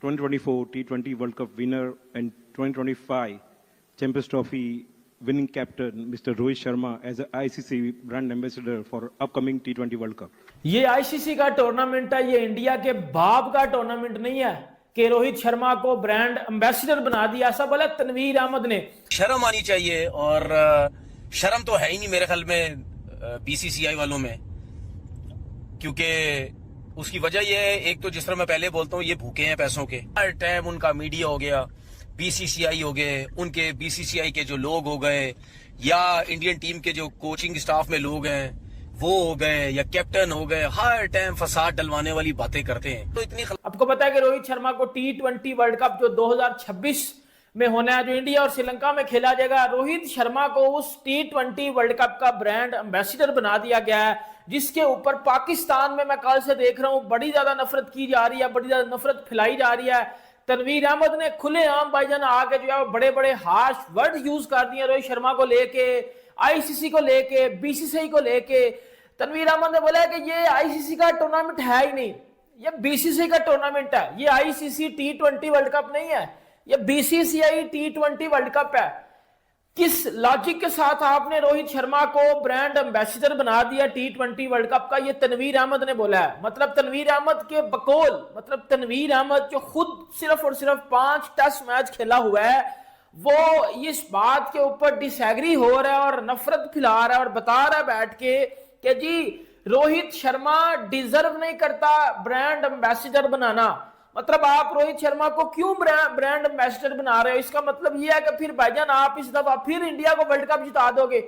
2024 T20 World Cup winner and 2025 Champions Trophy winning captain Mr. Rohit Sharma as a ICC brand ambassador for upcoming T20 World Cup. ये ICC का tournament है, ये India के बाप का tournament नहीं है कि रोहित शर्मा को ब्रांड एम्बेसडर बना दिया, ऐसा बोला तनवीर अहमद ने। शर्म आनी चाहिए, और शर्म तो है ही नहीं मेरे ख्याल में बीसीसीआई वालों में, क्योंकि उसकी वजह ये है, एक तो जिस तरह मैं पहले बोलता हूँ, ये भूखे हैं पैसों के। हर टाइम उनका मीडिया हो गया, बीसीसीआई हो गए, उनके बीसीसीआई के जो लोग हो गए, या इंडियन टीम के जो कोचिंग स्टाफ में लोग हैं वो हो गए, या कैप्टन हो गए, हर टाइम फसाद डलवाने वाली बातें करते हैं। तो इतनी आपको पता है कि रोहित शर्मा को T20 वर्ल्ड कप जो 2026 में होना है, जो इंडिया और श्रीलंका में खेला जाएगा, रोहित शर्मा को उस T20 वर्ल्ड कप का ब्रांड एम्बेसडर बना दिया गया है, जिसके ऊपर पाकिस्तान में मैं कल से देख रहा हूं बड़ी ज्यादा नफरत की जा रही है, बड़ी ज्यादा नफरत फैलाई जा रही है। तनवीर अहमद ने खुलेआम भाईजान आके जो है बड़े बड़े हार्श वर्ड यूज कर दिए रोहित शर्मा को लेके, आईसीसी को लेके, बीसीसीआई को लेके। तनवीर अहमद ने बोला कि ये आईसीसी का टूर्नामेंट है ही नहीं, ये बीसीसीआई का टूर्नामेंट है, ये आईसीसी T20 वर्ल्ड कप नहीं है, ये बीसीसीआई T20 वर्ल्ड कप है। किस लॉजिक के साथ आपने रोहित शर्मा को ब्रांड एम्बेसडर बना दिया T20 वर्ल्ड कप का, ये तनवीर अहमद ने बोला है। मतलब तनवीर अहमद के बकौल, मतलब तनवीर अहमद जो खुद सिर्फ और सिर्फ 5 टेस्ट मैच खेला हुआ है, वो इस बात के ऊपर डिसएग्री हो रहा है और नफरत फैला रहा है और बता रहा है बैठ के कि जी रोहित शर्मा डिजर्व नहीं करता ब्रांड एम्बेसडर बनाना। मतलब आप रोहित शर्मा को क्यों ब्रांड एम्बेसडर बना रहे हो? इसका मतलब यह है कि फिर भाईजान आप इस दफा फिर इंडिया को वर्ल्ड कप जिता दोगे।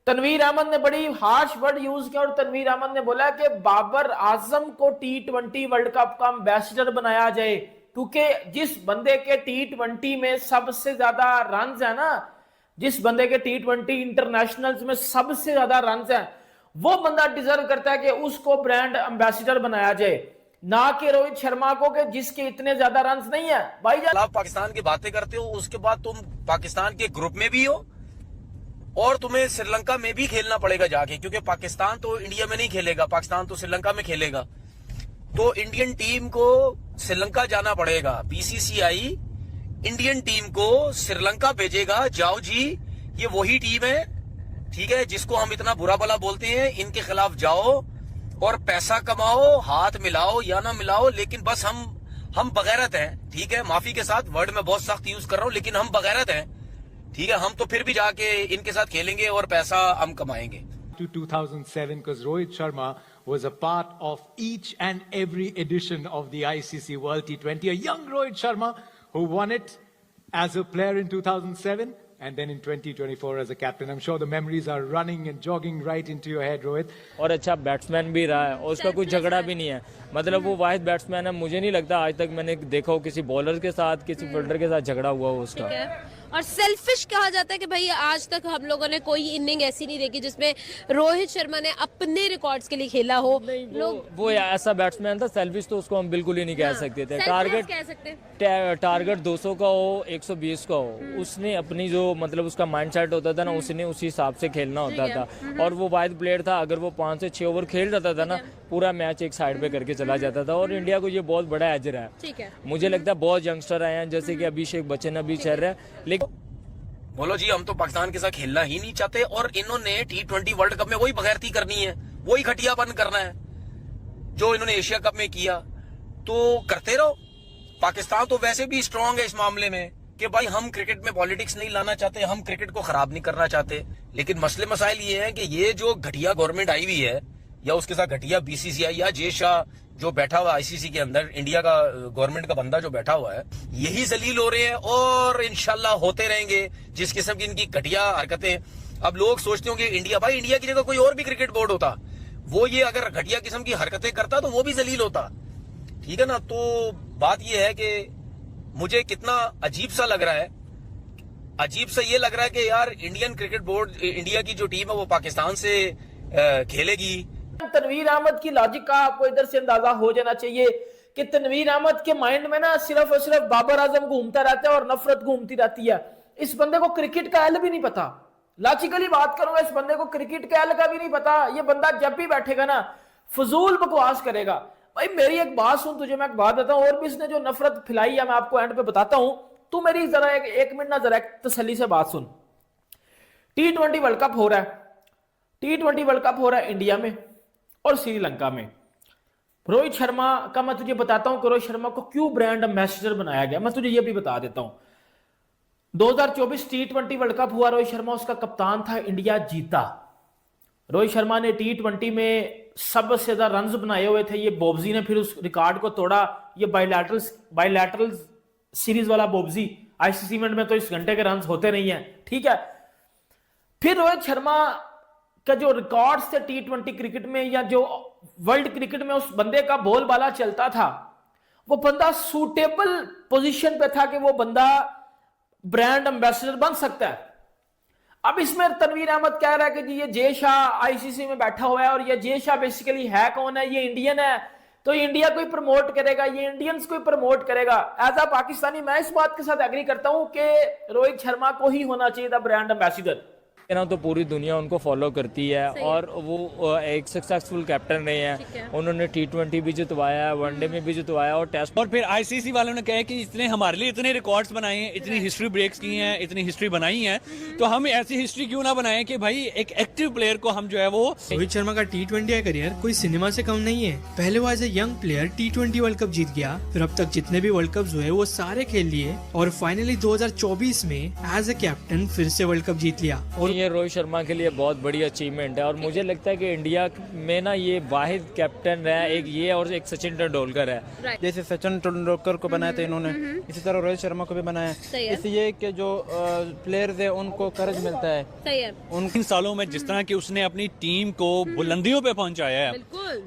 तनवीर अहमद ने बड़ी हार्श वर्ड यूज किया और तनवीर अहमद ने बोला कि बाबर आजम को T20 वर्ल्ड कप का एम्बेसडर बनाया जाए, क्योंकि जिस बंदे के T20 में सबसे ज्यादा रन है ना, जिस बंदे के T20 इंटरनेशनल्स में सबसे ज्यादा रन है, वो बंदा डिजर्व करता है कि उसको ब्रांड एम्बेसडर बनाया जाए, ना कि रोहित शर्मा को कि जिसके इतने ज्यादा रन नहीं है। भाई आप पाकिस्तान की बातें करते हो, उसके बाद तुम पाकिस्तान के ग्रुप में भी हो और तुम्हें श्रीलंका में भी खेलना पड़ेगा जाके, क्योंकि पाकिस्तान तो इंडिया में नहीं खेलेगा, पाकिस्तान तो श्रीलंका में खेलेगा। तो इंडियन टीम को श्रीलंका जाना पड़ेगा, बीसीसीआई इंडियन टीम को श्रीलंका भेजेगा, जाओ जी ये वही टीम है, ठीक है, जिसको हम इतना बुरा भला बोलते हैं, इनके खिलाफ जाओ और पैसा कमाओ, हाथ मिलाओ या ना मिलाओ, लेकिन बस हम बगैरत हैं, ठीक है, माफी के साथ वर्ड में बहुत सख्त यूज कर रहा हूं, लेकिन हम बगैरत हैं, ठीक है, हम तो फिर भी जाके इनके साथ खेलेंगे और पैसा हम कमाएंगे। To 2007, because Rohit Sharma was a part of each and every edition of the ICC World T20. A young Rohit Sharma who won it as a player in 2007 and then in 2024 as a captain. I'm sure the memories are running and jogging right into your head, Rohit. और अच्छा batsman भी रहा है और उसका कोई झगड़ा भी नहीं है, मतलब वो वाहिद बैट्समैन है, मुझे नहीं लगता आज तक मैंने देखा हो किसी बॉलर के साथ, किसी फील्डर के साथ झगड़ा हुआ हो उसका। और सेल्फिश कहा जाता है कि भाई आज तक हम लोगों ने कोई इनिंग ऐसी नहीं देखी जिसमें रोहित शर्मा ने अपने रिकॉर्ड्स के लिए खेला हो। वो ऐसा बैट्समैन था, सेल्फिश तो उसको हम बिल्कुल ही नहीं कह सकते थे। टारगेट 200 का हो, 120 का हो, उसने अपनी जो मतलब उसका माइंडसेट होता था ना, उसने उसी हिसाब से खेलना होता था। और वो वाइड प्लेयर था, अगर वो 5 से 6 ओवर खेल जाता था ना, पूरा मैच एक साइड पे करके चला जाता था। और इंडिया को ये बहुत बड़ा एज रहा है, मुझे लगता है बहुत यंगस्टर आए हैं, जैसे कि अभिषेक बच्चन अभी चल रहा है। लेकिन बोलो जी हम तो पाकिस्तान के साथ खेलना ही नहीं चाहते, और इन्होंने T20 वर्ल्ड कप में वही बगैरती करनी है, वही घटियापन करना है जो इन्होंने एशिया कप में किया। तो करते रहो, पाकिस्तान तो वैसे भी स्ट्रांग है इस मामले में कि भाई हम क्रिकेट में पॉलिटिक्स नहीं लाना चाहते, हम क्रिकेट को खराब नहीं करना चाहते। लेकिन मसले मसाइल ये है कि ये जो घटिया गवर्नमेंट आई हुई है, या उसके साथ घटिया बीसीसीआई या जय शाह जो बैठा हुआ आईसीसी के अंदर, इंडिया का गवर्नमेंट का बंदा जो बैठा हुआ है, यही जलील हो रहे हैं और इंशाल्लाह होते रहेंगे जिस किस्म की इनकी घटिया हरकतें। अब लोग सोचते होंगे इंडिया, भाई इंडिया की जगह कोई और भी क्रिकेट बोर्ड होता, वो ये अगर घटिया किस्म की हरकतें करता तो वो भी जलील होता, ठीक है ना। तो बात ये है कि मुझे कितना अजीब सा लग रहा है, अजीब सा ये लग रहा है कि यार इंडियन क्रिकेट बोर्ड, इंडिया की जो टीम है वो पाकिस्तान से खेलेगी। तनवीर अहमद की लॉजिक का आपको इधर से अंदाजा हो जाना चाहिए कि तनवीर अहमद के माइंड में ना सिर्फ और सिर्फ बाबर आजम घूमता रहता है और नफरत घूमती रहती है। इस बंदे को क्रिकेट का एल भी नहीं पता, लॉजिकली बात करूंगा, इस बंदे को क्रिकेट का एल का भी नहीं पता। ये बंदा जब भी बैठेगा ना फजूल बकवास करेगा। भाई मेरी एक बात सुन, तुझे मैं एक बात बताता हूं, और भी इसने जो नफरत फैलाई है मैं आपको एंड पे बताता हूं, तू मेरी जरा एक मिनट ना जरा तसल्ली से बात सुन। T20 वर्ल्ड कप हो रहा है, T20 वर्ल्ड कप हो रहा है इंडिया में और श्रीलंका में। रोहित शर्मा का मैं तुझे बताता हूं कि रोहित शर्मा को क्यों ब्रांड एम्बेसडर बनाया गया, मैं तुझे ये भी बता देता हूं। 2024 T20 वर्ल्ड कप हुआ, रोहित शर्मा उसका कप्तान था, इंडिया जीता। रोहित शर्मा ने T20 में सबसे ज्यादा रन्स बनाए हुए थे, ये बॉब्जी ने फिर उस रिकॉर्ड को तोड़ा। ये बायलैटरल सीरीज वाला बॉब्जी, आईसीसी इवेंट में तो इस घंटे के रन्स होते नहीं है, ठीक है। फिर रोहित शर्मा का जो रिकॉर्ड्स थे T20 क्रिकेट में या जो वर्ल्ड क्रिकेट में उस बंदे का बोलबाला चलता था, वो बंदा सूटेबल पोजीशन पे था कि वो बंदा ब्रांड एम्बेसडर बन सकता है। अब इसमें तनवीर अहमद कह रहा है कि जी ये जय शाह आईसीसी में बैठा हुआ है, और ये जय शाह बेसिकली है कौन है, ये इंडियन है, तो इंडिया को ही प्रमोट करेगा, ये इंडियंस को ही प्रमोट करेगा। एज अ पाकिस्तानी मैं इस बात के साथ एग्री करता हूं कि रोहित शर्मा को ही होना चाहिए था ब्रांड एम्बेसडर ना, तो पूरी दुनिया उनको फॉलो करती है और वो एक सक्सेसफुल कैप्टन रहे हैं। उन्होंने T20 भी जितवाया है, वनडे में भी जितवाया और टेस्ट। और फिर आईसीसी वालों ने कहा कि इसने हमारे लिए इतने रिकॉर्ड्स बनाए हैं, इतनी हिस्ट्री ब्रेक्स की हैं, इतनी हिस्ट्री बनाई है, तो हम ऐसी हिस्ट्री क्यों ना बनाएं कि भाई एक एक्टिव प्लेयर को हम जो है वो। रोहित शर्मा का T20 का करियर कोई सिनेमा से कम नहीं है। पहले वो as a young player T20 world cup जीत गया, फिर अब तक जितने भी वर्ल्ड कप हुए वो सारे खेल लिए, और फाइनली 2024 में एज ए कैप्टन फिर से वर्ल्ड कप जीत लिया। और ये रोहित शर्मा के लिए बहुत बड़ी अचीवमेंट है, और मुझे लगता है कि इंडिया में ना ये वाहिद कैप्टन है, एक ये और एक सचिन तेंदुलकर है। जैसे सचिन तेंदुलकर को बनाया था इन्होंने, इसी तरह रोहित शर्मा को भी बनाया। इसलिए कि जो प्लेयर्स है उनको करज मिलता है। सही है। उन सालों में जिस तरह की उसने अपनी टीम को बुलंदियों पे पहुंचाया है,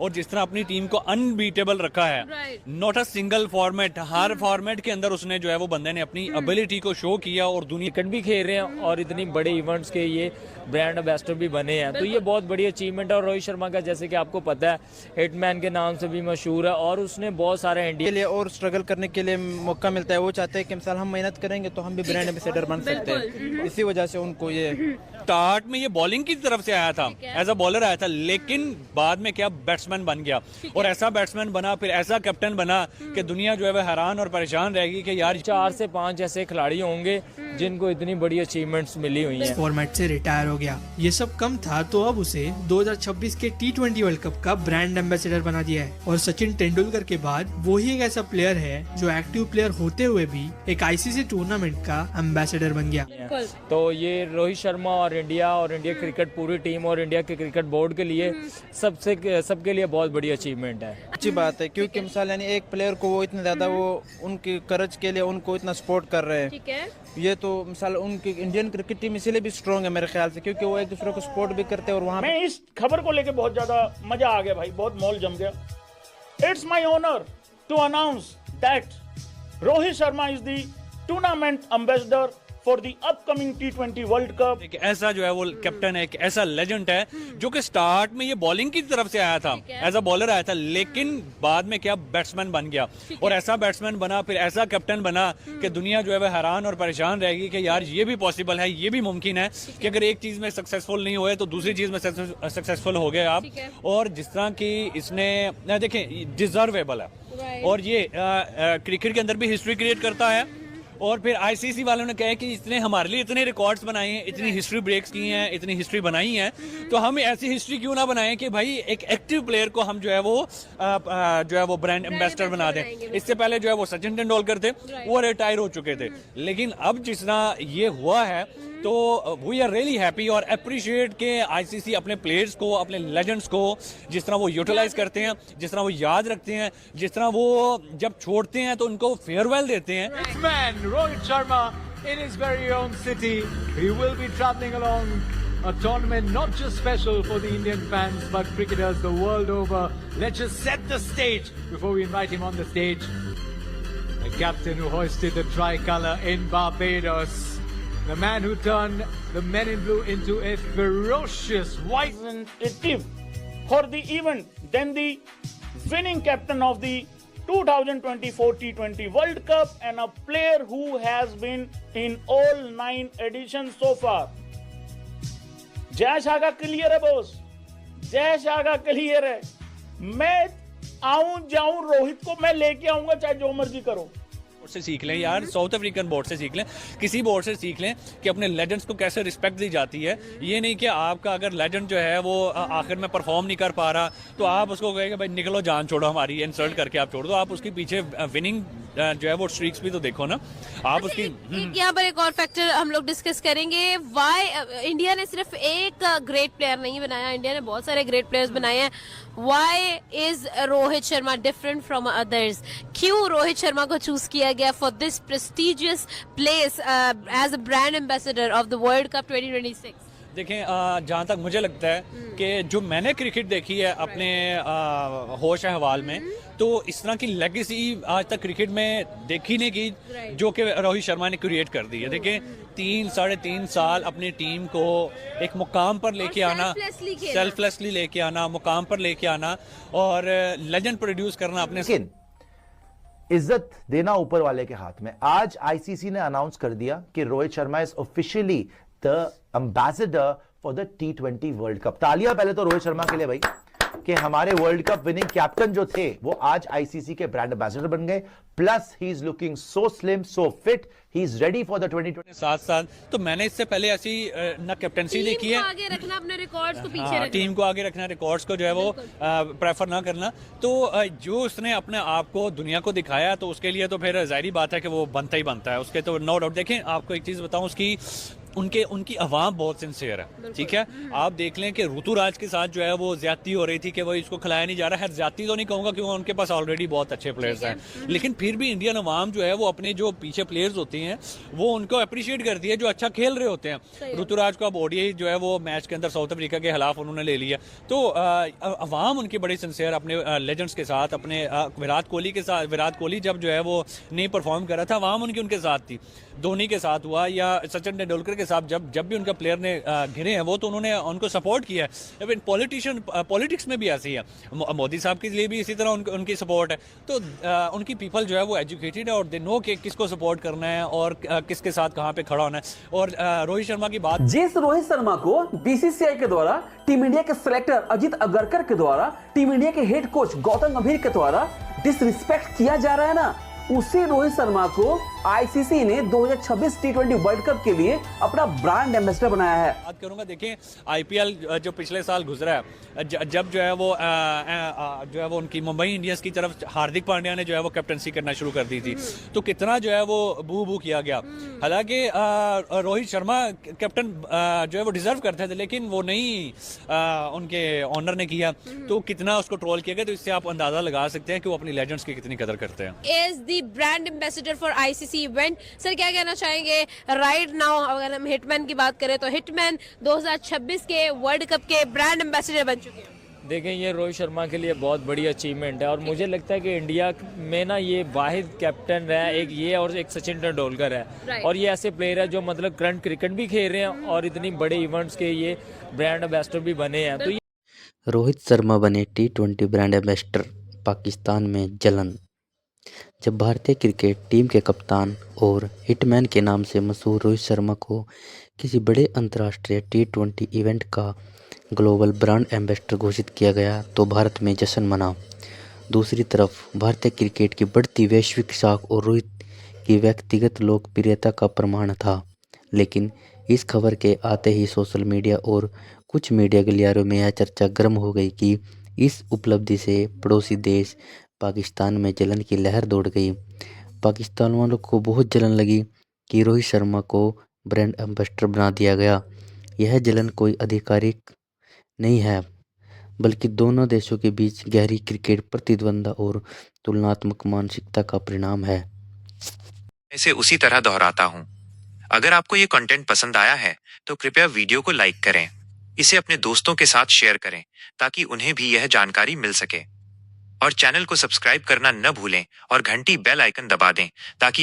और जिस तरह अपनी टीम को अनबीटेबल रखा है, not a single format, her format के अंदर उसने जो है वो बंदे ने अपनी एबिलिटी को शो किया, और दुनिया क्रिकेट भी खेल रहे हैं और इतनी बड़े इवेंट्स के ये ब्रांड एम्बेसडर भी बने हैं, तो ये बहुत बड़ी अचीवमेंट है। और रोहित शर्मा का जैसे कि आपको पता है हिटमैन के नाम से भी मशहूर है, और उसने बहुत सारे इंडिया के लिए और स्ट्रगल करने के लिए मौका मिलता है। वो चाहते हैं कि मिसाल हम मेहनत करेंगे तो हम भी ब्रांड एम्बेसडर बन सकते हैं, इसी वजह से उनको ये स्टार्ट में ये बॉलिंग की तरफ से आया था, एज अ बॉलर आया था, लेकिन बाद में क्या बैट्समैन बन गया, और ऐसा बैट्समैन बना, फिर ऐसा कैप्टन बना कि दुनिया जो है वह हैरान और परेशान रहेगी कि यार 4 से 5 ऐसे खिलाड़ी होंगे जिनको इतनी बड़ी अचीवमेंट्स मिली हुई हैं। फॉर्मेट से रिटायर हो गया, ये सब कम था तो अब उसे 2026 के T20 वर्ल्ड कप का ब्रांड एम्बेसडर बना दिया है। और सचिन तेंदुलकर के बाद वो ही एक ऐसा प्लेयर है जो एक्टिव प्लेयर होते हुए भी एक आईसीसी टूर्नामेंट का एम्बेसडर बन गया। तो ये रोहित शर्मा और इंडिया क्रिकेट पूरी टीम और इंडिया के क्रिकेट बोर्ड के लिए सबके लिए बहुत बड़ी अचीवमेंट है। अच्छी बात है, क्योंकि मिसाल यानी एक प्लेयर को वो इतना ज्यादा वो उनकी करज के लिए उनको इतना सपोर्ट कर रहे हैं, ये तो मिसाल उनकी इंडियन क्रिकेट टीम इसीलिए भी स्ट्रॉन्ग है मेरे ख्याल से, क्योंकि वो एक दूसरे को सपोर्ट भी करते हैं। और वहाँ मैं इस खबर को लेके बहुत ज्यादा मजा आ गया भाई, बहुत मौल जम गया। It's my honour to announce that Rohit Sharma is the tournament ambassador for the upcoming T20 world cup. एक ऐसा जो है वो कैप्टन है, एक ऐसा लेजेंड है जो कि स्टार्ट में ये बॉलिंग की तरफ से आया था, एज अ बॉलर आया था, लेकिन बाद में क्या बैट्समैन बन गया, और ऐसा बैट्समैन बना, फिर ऐसा कैप्टन बना कि दुनिया जो है वह हैरान और परेशान रहेगी कि यार ये भी पॉसिबल है, ये भी मुमकिन है कि अगर एक चीज में सक्सेसफुल नहीं हुए तो दूसरी चीज में सक्सेसफुल हो गए आप। और जिस तरह की इसने देखें डिजर्वेबल है, और ये क्रिकेट के अंदर भी हिस्ट्री क्रिएट करता है। और फिर आईसीसी वालों ने कहा कि इसने हमारे लिए इतने रिकॉर्ड्स बनाए हैं, इतनी हिस्ट्री ब्रेक्स की हैं, इतनी हिस्ट्री बनाई है, तो हम ऐसी हिस्ट्री क्यों ना बनाएं कि भाई एक एक्टिव प्लेयर को हम जो है वो ब्रांड एम्बेसडर बना दें। इससे पहले जो है वो सचिन तेंदुलकर थे, वो रिटायर हो चुके थे, लेकिन अब जिस तरह ये हुआ है तो वी आर रियली हैप्पी और अप्रिशिएट के आईसीसी अपने प्लेयर्स को, अपने लेजेंड्स को जिस तरह वो यूटिलाइज करते हैं, जिस तरह वो याद रखते हैं, जिस तरह वो जब छोड़ते हैं तो उनको फेयरवेल देते हैं। This man, Rohit Sharma, in his very own city, he will be traveling along a tournament not just special for the Indian fans but cricketers the world over. Let's just set the stage before we invite him on the stage. The captain who hoisted the tricolour in Barbados. The man who turned the men in blue into a ferocious white representative for the event, then the winning captain of the 2024 T20 World Cup and a player who has been in all 9 editions so far. Jay Shah का clear है boss, Jay Shah का clear है। मैं आऊं जाऊं रोहित को मैं लेके आऊंगा, चाहे जो मर्जी करो। से सीख लें यार, साउथ अफ्रीकन बोर्ड से सीख लें, किसी बोर्ड से सीख लें कि अपने लेजेंड्स को कैसे रिस्पेक्ट दी जाती है। ये नहीं कि आपका अगर लेजेंड जो है वो आखिर में परफॉर्म नहीं कर पा रहा तो आप उसको कहेंगे भाई निकलो जान छोड़ो हमारी, इंसल्ट करके आप छोड़ दो। आप उसके पीछे विनिंग जो है वो स्ट्रीक्स भी तो देखो ना आप उसकी। यहाँ पर एक और फैक्टर हम लोग डिस्कस करेंगे, वाई इंडिया ने सिर्फ एक ग्रेट प्लेयर नहीं बनाया, इंडिया ने बहुत सारे ग्रेट प्लेयर्स बनाए हैं। Why is Rohit Sharma different from others? क्यों रोहित शर्मा को चूज किया गया for this prestigious place as a brand ambassador of the world cup 2026? देखें, जहाँ तक मुझे लगता है कि जो मैंने क्रिकेट देखी है अपने होश अहवाल में, तो इस तरह की लेगेसी आज तक क्रिकेट में देखी नहीं की जो कि रोहित शर्मा ने क्रिएट कर दी है। देखें, 3-3.5 साल अपनी टीम को एक मुकाम पर लेके आना, सेल्फलेसली लेके आना, मुकाम पर लेके आना और लेजेंड प्रोड्यूस करना अपने। लेकिन इज्जत देना ऊपर वाले के हाथ में। आज आईसीसी ने अनाउंस कर दिया कि Rohit Sharma is officially the ambassador for the T20 world cup. तालियां पहले तो रोहित शर्मा के लिए भाई कि हमारे वर्ल्ड कप विनिंग कैप्टन जो थे वो आज आईसीसी के ब्रांड एम्बेसडर बन गए। Plus he is looking so slim, so fit, he is ready for the 2020। 7 साल तो मैंने इससे पहले ऐसी ना कैप्टनसी देखी है, आगे रखना अपने रिकॉर्ड्स को पीछे रखना, टीम को आगे रखना, रिकॉर्ड्स को जो है वो प्रेफर ना करना। तो जो उसने अपने आप को दुनिया को दिखाया तो उसके लिए तो फिर जाहिर बात है कि वो बनता ही बनता है, उसके तो नो डाउट। देखें, आपको एक चीज बताऊं, उसकी उनकी आवाम बहुत सिंसियर है, ठीक है। आप देख लें कि ऋतुराज के साथ जो है वो ज्यादती हो रही थी कि वो इसको खिलाया नहीं जा रहा है। ज्यादती तो नहीं कहूँगा क्योंकि उनके पास ऑलरेडी बहुत अच्छे प्लेयर्स हैं, लेकिन फिर भी इंडियन अवाम जो है वो अपने जो पीछे प्लेयर्स होते हैं वो उनको अप्रिशिएट करती है जो अच्छा खेल रहे होते हैं। ऋतुराज को अब ओडीआई जो है वो मैच के अंदर साउथ अफ्रीका के खिलाफ उन्होंने ले लिया। तो अवाम उनकी बड़ी सिंसियर अपने लेजेंड्स के साथ, अपने विराट कोहली के साथ। विराट कोहली जब जो है वो नहीं परफॉर्म कर रहा था, अवाम उनके साथ थी। धोनी के साथ हुआ या सचिन तेंदुलकर के साथ, जब भी उनका प्लेयर ने घिरे हैं वो तो उन्होंने उनको सपोर्ट किया है। इवन पॉलिटिक्स में भी ऐसी है, मोदी साहब के लिए भी इसी तरह उनकी सपोर्ट है। तो उनकी पीपल जो है वो एजुकेटेड है और दे नो कि किसको सपोर्ट करना है और किसके साथ कहाँ पे खड़ा होना है। और रोहित शर्मा की बात, जिस रोहित शर्मा को बीसीसीआई के द्वारा टीम इंडिया के सिलेक्टर अजित अगरकर के द्वारा टीम इंडिया के हेड कोच गौतम गंभीर के द्वारा डिसरिस्पेक्ट किया जा रहा है ना, उसी रोहित शर्मा को आईसीसी ने 2026 T20 वर्ल्ड कप के लिए अपना ब्रांड एम्बेसडर बनाया है। बात करूंगा, देखें आईपीएल जो पिछले साल गुजरा है, जब जो है वो उनकी मुंबई इंडियंस की तरफ हार्दिक पांड्या ने जो है वो कैप्टनसी करना शुरू कर दी थी, तो कितना जो है वो बू किया गया। हालांकि रोहित शर्मा कैप्टन जो है वो डिजर्व करते थे, लेकिन वो नहीं उनके ऑनर ने किया, तो कितना उसको ट्रोल किया गया। तो इससे आप अंदाजा लगा सकते हैं कि वो अपनी लेजेंड्स की कितनी कदर करते हैं। Is the brand ambassador for ICC event. Sir क्या कहना चाहेंगे राइट नाउ? अगर हम हिटमैन की बात करें तो हिटमैन 2026 के वर्ल्ड कप के ब्रांड एम्बेसडर बन चुके हैं। देखें, ये रोहित शर्मा के लिए बहुत बड़ी अचीवमेंट है और मुझे लगता है कि इंडिया में ना ये वाहिद कैप्टन है, एक ये और एक सचिन तेंदुलकर है। और ये ऐसे प्लेयर है जो मतलब करंट क्रिकेट भी खेल रहे हैं और इतनी बड़े इवेंट्स के ये ब्रांड एम्बेसडर भी बने हैं। तो रोहित शर्मा बने T20 ब्रांड एम्बेसडर। पाकिस्तान में जलन। जब भारतीय क्रिकेट टीम के कप्तान और हिटमैन के नाम से मशहूर रोहित शर्मा को किसी बड़े अंतर्राष्ट्रीय T20 इवेंट का ग्लोबल ब्रांड एम्बेसडर घोषित किया गया तो भारत में जश्न मना। दूसरी तरफ भारतीय क्रिकेट की बढ़ती वैश्विक साख और रोहित की व्यक्तिगत लोकप्रियता का प्रमाण था। लेकिन इस खबर के आते ही सोशल मीडिया और कुछ मीडिया गलियारों में यह चर्चा गर्म हो गई कि इस उपलब्धि से पड़ोसी देश पाकिस्तान में जलन की लहर दौड़ गई। पाकिस्तान वालों को बहुत जलन लगी कि रोहित शर्मा को ब्रांड एम्बेसडर बना दिया गया। यह जलन कोई आधिकारिक नहीं है, बल्कि दोनों देशों के बीच गहरी क्रिकेट प्रतिद्वंद्विता और तुलनात्मक मानसिकता का परिणाम है। इसे उसी तरह दोहराता हूँ। अगर आपको ये कंटेंट पसंद आया है तो कृपया वीडियो को लाइक करें, इसे अपने दोस्तों के साथ शेयर करें ताकि उन्हें भी यह जानकारी मिल सके। और चैनल को सब्सक्राइब करना न भूलें और घंटी बेल आइकन दबा दें ताकि